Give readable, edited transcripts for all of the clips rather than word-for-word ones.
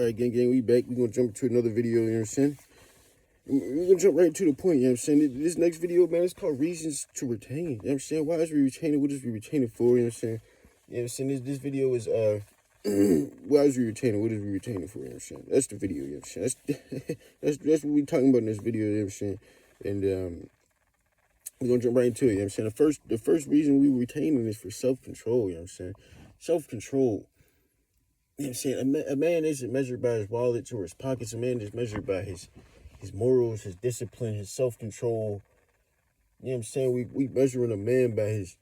All right, gang, we back. We're going to jump into another video, you know what I'm saying? We're going to jump right to the point, you know what I'm saying? This next video, man, it's called Reasons to Retain, you know what I'm saying? Why is we retaining? What is we retaining for, you know what I'm saying? You know what I'm saying? This video is, why is we retaining? What is we retaining for, you know what I'm saying? That's the video, you know what I'm saying? That's what we talking about in this video, you know what I'm saying? And, we're going to jump right into it, you know what I'm saying? The first reason we retaining is for self-control, you know what I'm saying? Self-control. You know what I'm saying? A man isn't measured by his wallet or his pockets. A man is measured by his morals, his discipline, his self-control. You know what I'm saying? We measuring a man by his,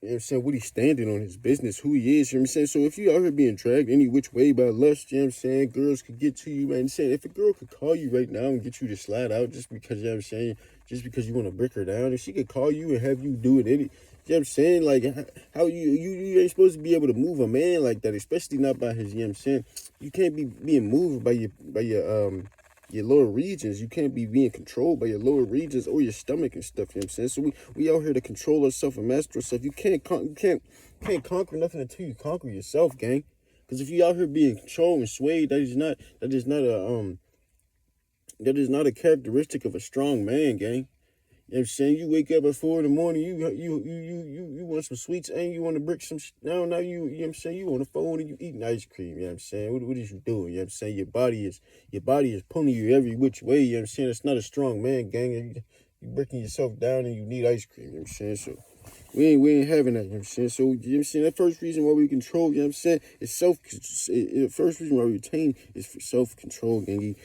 you know what I'm saying, what he's standing on, his business, who he is, you know what I'm saying? So if you out here being dragged any which way by lust, you know what I'm saying, girls could get to you, man. Saying if a girl could call you right now and get you to slide out just because, you know what I'm saying, just because you want to break her down, if she could call you and have you do it you know what I'm saying? Like, how you ain't supposed to be able to move a man like that, especially not by his, you know what I'm saying? You can't be being moved by your lower regions. You can't be being controlled by your lower regions or your stomach and stuff, you know what I'm saying? So we out here to control ourselves and master ourselves. You can't conquer nothing until you conquer yourself, gang. Because if you out here being controlled and swayed, that is not a characteristic of a strong man, gang. You know what I'm saying? You wake up at 4 in the morning, you want some sweets and you want to brick some now you know what I'm saying, you on the phone and you eating ice cream, you know what I'm saying? What is you doing? You know what I'm saying? Your body is pulling you every which way, you know what I'm saying? It's not a strong man, gang. You breaking yourself down and you need ice cream, you know what I'm saying? So we ain't having that, you know what I'm saying? So, you know what I'm saying? That first reason why we control, you know what I'm saying, is the first reason why we retain is for self-control, gangy.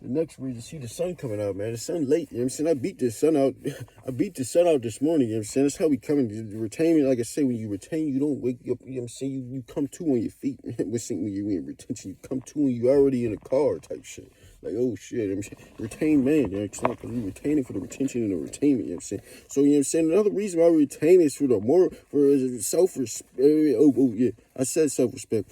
The next reason, see the sun coming out, man. The sun late, you know what I'm saying? I beat the sun out this morning, you know what I'm saying? That's how we coming. Retain, like I say, when you retain, you don't wake up, you know what I'm saying? You come to on your feet. When you in retention, you come to when you already in a car type shit. Like, oh shit, I'm saying, retain man, you know what I'm saying? Because we retaining for the retention and the retainment, you know what I'm saying? So, you know what I'm saying? Another reason why we retain is for self-respect. Oh, yeah, I said self-respect.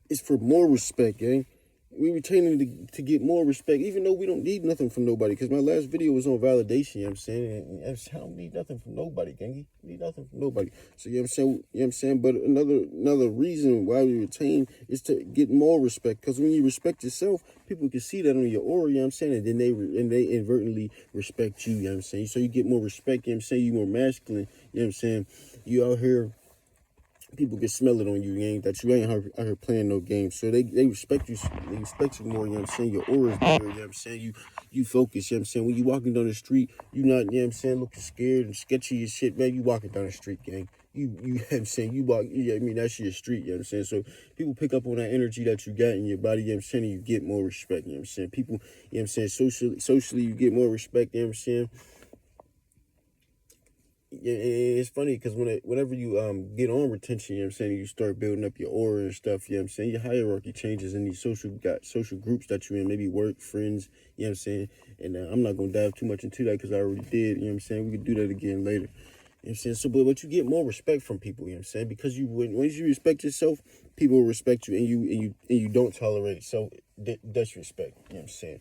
It's for more respect, gang. We retaining to get more respect, even though we don't need nothing from nobody. Because my last video was on validation, you know what I'm saying? And I don't need nothing from nobody, gangy. Need nothing from nobody. So, you know what I'm saying? You know what I'm saying? But another reason why we retain is to get more respect. Because when you respect yourself, people can see that on your aura, you know what I'm saying? And then they inadvertently respect you, you know what I'm saying? So you get more respect, you know what I'm saying? You more masculine, you know what I'm saying? You out here, people can smell it on you, gang, that you ain't out here playing no games. So they respect you. They respect you more, you know what I'm saying? Your aura is better, you know what I'm saying? You focus, you know what I'm saying? When you walking down the street, you not, you know what I'm saying, looking scared and sketchy and shit, man. You walking down the street, gang. You know what I'm saying? That's your street, you know what I'm saying? So people pick up on that energy that you got in your body, you know what I'm saying? And you get more respect, you know what I'm saying? People, you know what I'm saying, socially you get more respect, you know what I'm saying? Yeah, it's funny because whenever you get on retention, you know what I'm saying, you start building up your aura and stuff, you know what I'm saying, your hierarchy changes in these social groups that you're in, maybe work, friends, you know what I'm saying, and I'm not going to dive too much into that because I already did, you know what I'm saying, we could do that again later, you know what I'm saying, so, but you get more respect from people, you know what I'm saying, because once you respect yourself, people will respect you, and you don't tolerate disrespect, you know what I'm saying.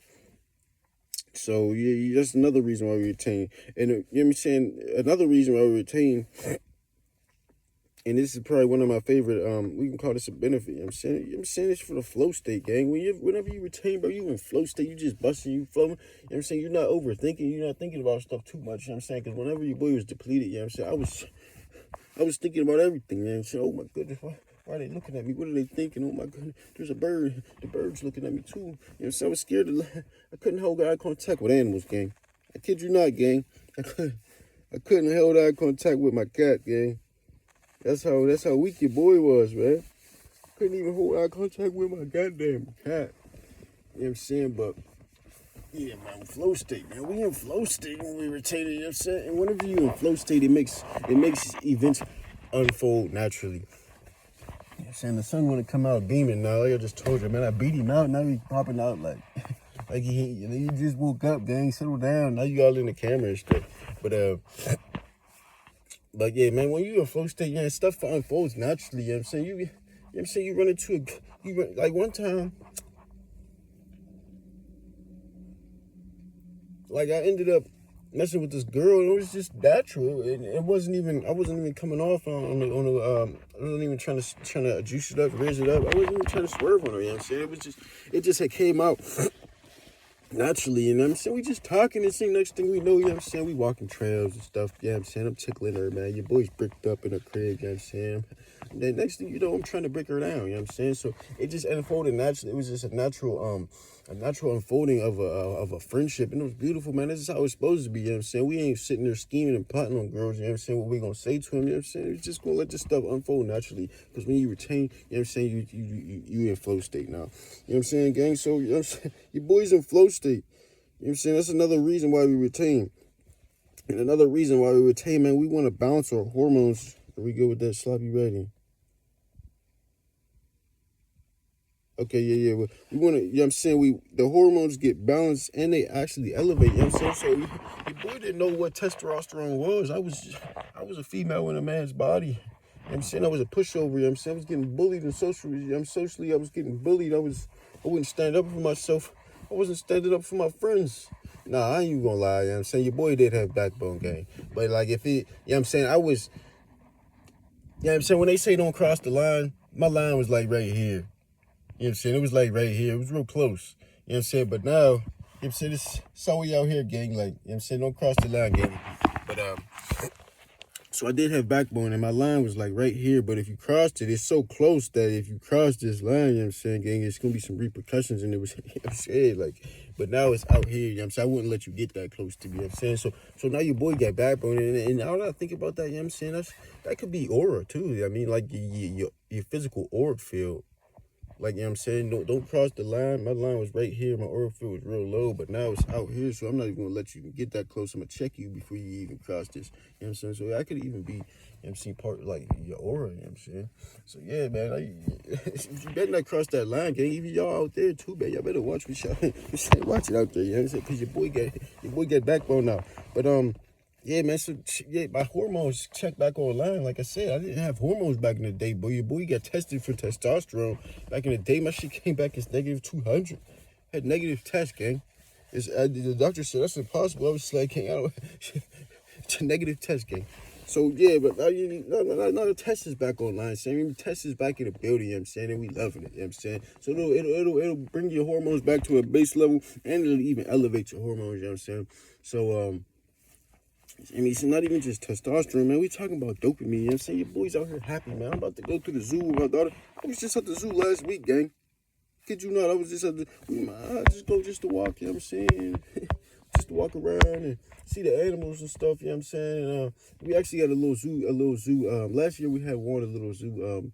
So yeah, that's another reason why we retain. And you know what I'm saying? Another reason why we retain, and this is probably one of my favorite, we can call this a benefit, you know what I'm saying? You know what I'm saying? It's for the flow state, gang. Whenever you retain, bro, you in flow state, you just busting, you flowing. You know what I'm saying? You're not overthinking, you're not thinking about stuff too much, you know what I'm saying? Because whenever your boy was depleted, you know what I'm saying? I was thinking about everything, man. So, oh my goodness, why are they looking at me? What are they thinking? Oh my goodness, there's a bird. The bird's looking at me too. You know what I'm saying? I was scared I couldn't hold eye contact with animals, gang. I kid you not, gang. I couldn't hold eye contact with my cat, gang. That's how weak your boy was, man. Couldn't even hold eye contact with my goddamn cat. You know what I'm saying? But yeah, man, flow state, man. We in flow state when we retain it, you know what I'm saying? And whenever you in flow state, it makes events unfold naturally. You know what I'm saying? The sun wanna come out beaming now. Like I just told you, man, I beat him out, now he popping out like like he just woke up, gang, settle down. Now you all in the camera and stuff. But yeah, man, when you in flow state, yeah, stuff unfolds naturally, you know what I'm saying? You know what I'm saying? You run into like one time, like I ended up messing with this girl, and it was just natural. It wasn't even. I wasn't even coming off on the. I wasn't even trying to juice it up, raise it up. I wasn't even trying to swerve on her. You know what I'm saying? It just had came out naturally. You know what I'm saying? We just talking and saying. Next thing we know, you know what I'm saying? We walking trails and stuff. You know what I'm saying? I'm tickling her, man. Your boy's bricked up in her crib. You know what I'm saying? And then next thing you know, I'm trying to break her down. You know what I'm saying? So it just unfolded naturally. It was just a natural unfolding of a friendship, and it was beautiful, man. This is how it's supposed to be. You know what I'm saying? We ain't sitting there scheming and plotting on girls. You know what I'm saying? What we gonna say to them? You know what I'm saying? It's just gonna let this stuff unfold naturally. Because when you retain, you know what I'm saying? You in flow state now. You know what I'm saying, gang? So you know what I'm saying? Your boy's in flow state. You know what I'm saying? That's another reason why we retain. And another reason why we retain, man, we want to balance our hormones. Are we good with that? Sloppy ready? Okay, yeah. We want to, you know what I'm saying? The hormones get balanced and they actually elevate, you know what I'm saying? So your boy didn't know what testosterone was. I was a female in a man's body. You know what I'm saying? I was a pushover, you know what I'm saying? I was getting bullied and socially I was getting bullied. I wouldn't stand up for myself. I wasn't standing up for my friends. Nah, I ain't even gonna lie, you know what I'm saying? Your boy did have backbone, gang. But like if he, you know what I'm saying? You know what I'm saying? When they say don't cross the line, my line was like right here. You know what I'm saying? It was like right here. It was real close. You know what I'm saying? But now, you know what I'm saying? It's all we out here, gang. Like, you know what I'm saying? Don't cross the line, gang. But, so I did have backbone, and my line was like right here. But if you crossed it, it's so close that if you cross this line, you know what I'm saying, gang, it's going to be some repercussions. And it was, you know what I'm saying? Like, but now it's out here, you know what I'm saying? I wouldn't let you get that close to me, you know what I'm saying? So now your boy got backbone. And now that I think about that, you know what I'm saying? That could be aura, too. I mean, like your physical auric field. Like, you know what I'm saying? Don't cross the line. My line was right here. My oil field was real low, but now it's out here, so I'm not even going to let you get that close. I'm going to check you before you even cross this. You know what I'm saying? So I could even be, you know what I'm saying, part, like, your aura, you know what I'm saying? So, yeah, man, you better not cross that line, gang. Even y'all out there, too, man. Y'all better watch what y'all watch it out there, you know what I'm saying? Because your boy got backbone now. But, yeah, man, so, yeah, my hormones checked back online. Like I said, I didn't have hormones back in the day, boy. Your boy got tested for testosterone. Back in the day, my shit came back as negative 200. Had negative test, gang. The doctor said, that's impossible. I was like, gang, I don't... it's a negative test, gang. So, yeah, but now the test is back online. Saying the test is back in the building, you know what I'm saying? And we loving it, you know what I'm saying? So, it'll bring your hormones back to a base level, and it'll even elevate your hormones, you know what I'm saying? So, I mean, it's not even just testosterone, man. We talking about dopamine, you know what I'm saying? Your boy's out here happy, man. I'm about to go to the zoo with my daughter. I was just at the zoo last week, gang. Kid you not, I was just at the, I just go just to walk, you know what I'm saying? Just to walk around and see the animals and stuff, you know what I'm saying? And, we actually got a little zoo. Last year we had one, a little zoo,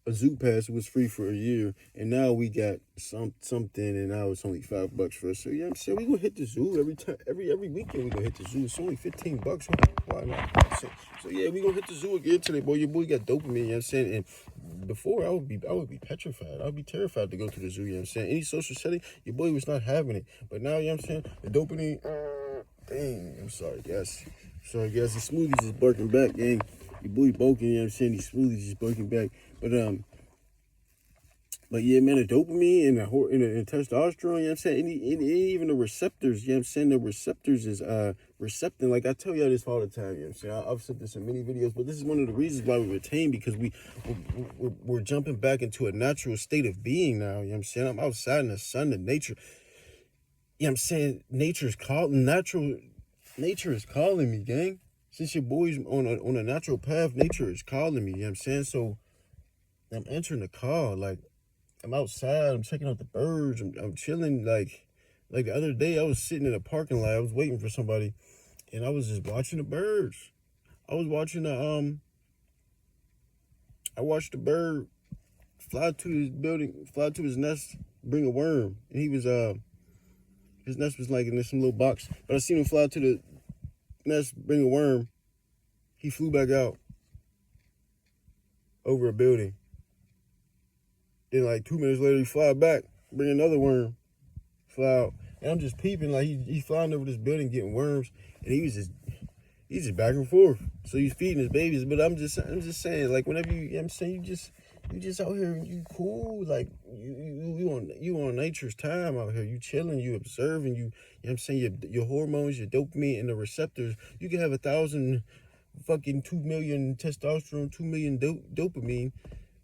a zoo pass was free for a year, and now we got something, and now it's only $5 for us. So yeah, I'm saying we gonna hit the zoo every time, every weekend we gonna hit the zoo. It's only $15. Why not? So yeah, we gonna hit the zoo again today, boy. Your boy got dopamine. You know what I'm saying? And before I would be petrified. I would be terrified to go to the zoo. You know what I'm saying? Any social setting, your boy was not having it. But now, you know what I'm saying? The dopamine. Dang, I'm sorry, guys. Sorry, guys. The smoothies is barking back, gang. Your boy bulking, you know what I'm saying? These smoothies is barking back. But yeah, man, the dopamine and the testosterone, you know what I'm saying? And even the receptors, you know what I'm saying? The receptors is recepting. Like I tell y'all this all the time, you know what I'm saying? I've said this in many videos, but this is one of the reasons why we retain, because we're jumping back into a natural state of being now, you know what I'm saying? I'm outside in the sun, the nature. You know what I'm saying? Nature is calling me, gang. Since your boy's on a natural path, nature is calling me, you know what I'm saying? So I'm entering the call, like I'm outside, I'm checking out the birds, I'm chilling, like the other day I was sitting in a parking lot, I was waiting for somebody, and I was just watching the birds. I was watching I watched the bird fly to his building, fly to his nest, bring a worm. And his nest was like in this little box, but I seen him fly to the nest, bring a worm. He flew back out over a building. Then like 2 minutes later, he fly back, bring another worm, fly out. And I'm just peeping, like he's flying over this building getting worms, and he was just He's just back and forth. So he's feeding his babies. But I'm just saying, like, whenever you know what I'm saying, you just out here and you cool, like you on nature's time out here. You chilling, you observing, you know what I'm saying, your hormones, your dopamine and the receptors. You can have 1,000 fucking 2 million testosterone, 2 million dopamine.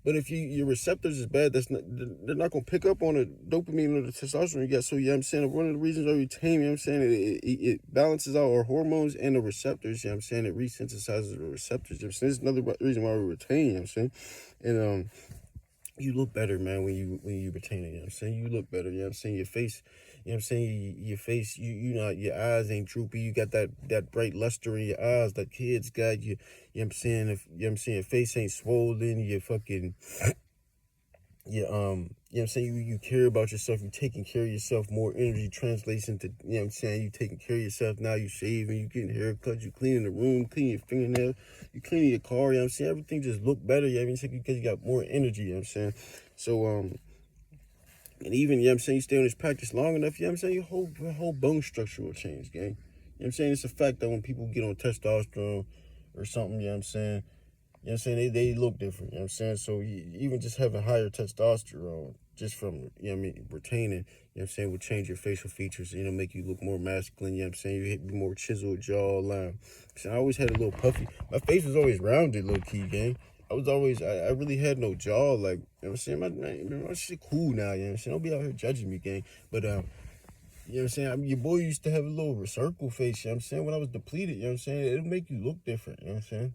But if your receptors is bad, they're not gonna pick up on the dopamine or the testosterone you got. So you know what I'm saying, one of the reasons why we retain, you know what I'm saying, it balances out our hormones and the receptors, you know what I'm saying, it resensitizes the receptors. You know what I'm saying? This is another reason why we retain, you know what I'm saying? And you look better, man, when you retain it, you know what I'm saying? You look better, you know what I'm saying? Your face, you know what I'm saying, your face, you know, your eyes ain't droopy, you got that bright luster in your eyes that kids got, you know what I'm saying, if you know what I'm saying, your face ain't swollen, your fucking you know what I'm saying, you care about yourself, you taking care of yourself, more energy translates into, you know what I'm saying, you taking care of yourself, now you shaving, you getting haircuts, you cleaning the room, cleaning your fingernails, you cleaning your car, you know what I'm saying, everything just look better, you know what I'm saying, because you got more energy, you know what I'm saying. So and even, you know what I'm saying, you stay on this practice long enough, you know what I'm saying, your whole bone structure will change, gang. You know what I'm saying, it's a fact that when people get on testosterone or something, you know what I'm saying, you know what I'm saying, they look different, you know what I'm saying? So even just having higher testosterone, just from, you know what I mean, retaining, you know what I'm saying, will change your facial features, you know, make you look more masculine, you know what I'm saying? You be more chiseled jawline. So I always had a little puffy. My face was always rounded, low key, gang. I really had no jaw, like, you know what I'm saying? My shit cool now, you know what I'm saying? Don't be out here judging me, gang. But, you know what I'm saying? I mean, your boy used to have a little circle face, you know what I'm saying? When I was depleted, you know what I'm saying? It'll make you look different, you know what I'm saying?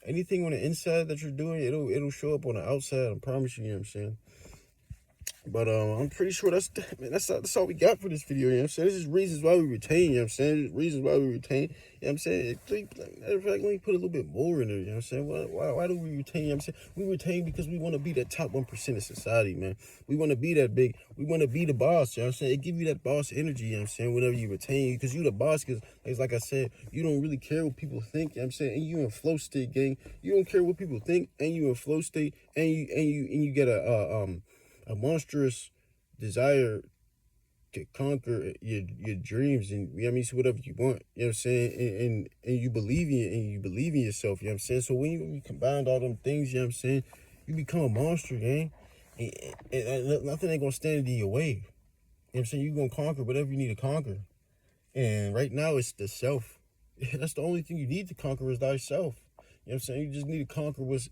Anything on the inside that you're doing, it'll show up on the outside. I promise you. You know what I'm saying. But I'm pretty sure that's all we got for this video. You know what I'm saying? This is reasons why we retain. You know what I'm saying? This is reasons why we retain. You know what I'm saying? Matter of fact, let me put a little bit more in there. You know what I'm saying? Why do we retain? You know what I'm saying? We retain because we want to be that top 1% of society, man. We want to be that big. We want to be the boss. You know what I'm saying? It give you that boss energy. You know what I'm saying? Whenever you retain, because you the boss. Because like I said, you don't really care what people think. You know what I'm saying? And you in flow state, gang. You don't care what people think, and you in flow state, and you get a monstrous desire to conquer your dreams, and you know what I mean, so whatever you want, you know what I'm saying, and you believe in it, and you believe in yourself, you know what I'm saying. So when you combine all them things, you know what I'm saying, you become a monster, gang. And nothing ain't gonna stand in your way. You know what I'm saying? You gonna conquer whatever you need to conquer. And right now it's the self. That's the only thing you need to conquer is thyself. You know what I'm saying? You just need to conquer what's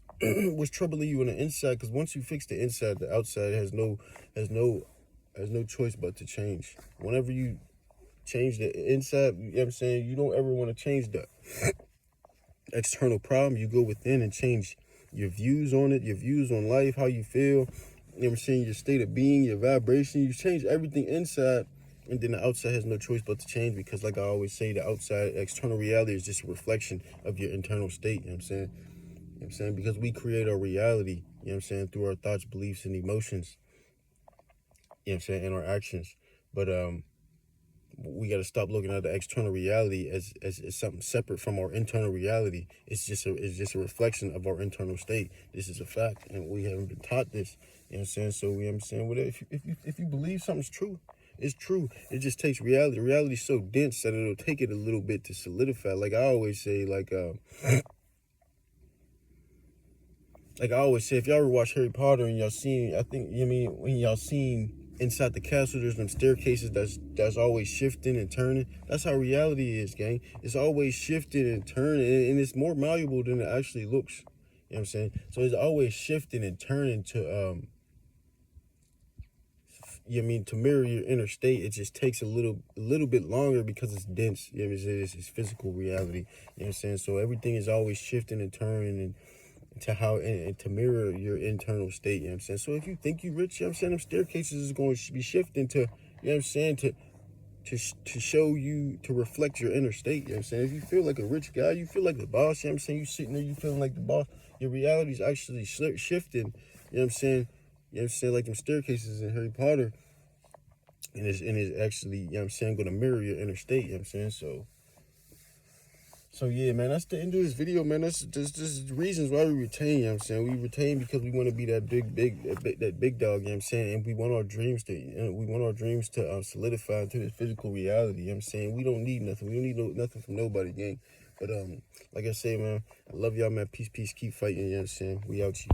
troubling you on the inside. Because once you fix the inside, the outside has no choice but to change. Whenever you change the inside, you know what I'm saying, you don't ever want to change the external problem. You go within and change your views on it, your views on life, how you feel. You know what I'm saying? Your state of being, your vibration. You change everything inside. And then the outside has no choice but to change, because like I always say, the outside external reality is just a reflection of your internal state, you know what I'm saying? You know what I'm saying? Because we create our reality, you know what I'm saying, through our thoughts, beliefs, and emotions, you know what I'm saying, and our actions. But we got to stop looking at the external reality as something separate from our internal reality. It's just a reflection of our internal state. This is a fact, and we haven't been taught this, you know what I'm saying? So, you know what I'm saying, whatever, if you believe something's true, it's true. It just takes reality. Reality's so dense that it'll take it a little bit to solidify. Like I always say, if y'all ever watch Harry Potter and y'all seen, I think, you know what I mean, when y'all seen inside the castle, there's them staircases that's always shifting and turning. That's how reality is, gang. It's always shifting and turning, and it's more malleable than it actually looks. You know what I'm saying? So it's always shifting and turning to you know what I mean, to mirror your inner state. It just takes a little bit longer because it's dense. You know what I'm saying? It's physical reality. You know what I'm saying? So everything is always shifting and turning and to mirror your internal state. You know what I'm saying? So if you think you rich, you know what I'm saying, them staircases is going to be shifting to, you know what I'm saying, to show you, to reflect your inner state. You know what I'm saying? If you feel like a rich guy, you feel like the boss, you know what I'm saying, you sitting there, you feeling like the boss, your reality is actually shifting. You know what I'm saying? You know what I'm saying? Like them staircases in Harry Potter. And it's actually, you know what I'm saying, going to mirror your inner state, you know what I'm saying? So yeah, man, that's the end of this video, man. That's just reasons why we retain, you know what I'm saying? We retain because we want to be that big dog, you know what I'm saying? And we want our dreams to solidify into this physical reality, you know what I'm saying? We don't need nothing. We don't need nothing from nobody, gang. But like I say, man, I love y'all, man. Peace, peace, keep fighting, you know what I'm saying? We out here.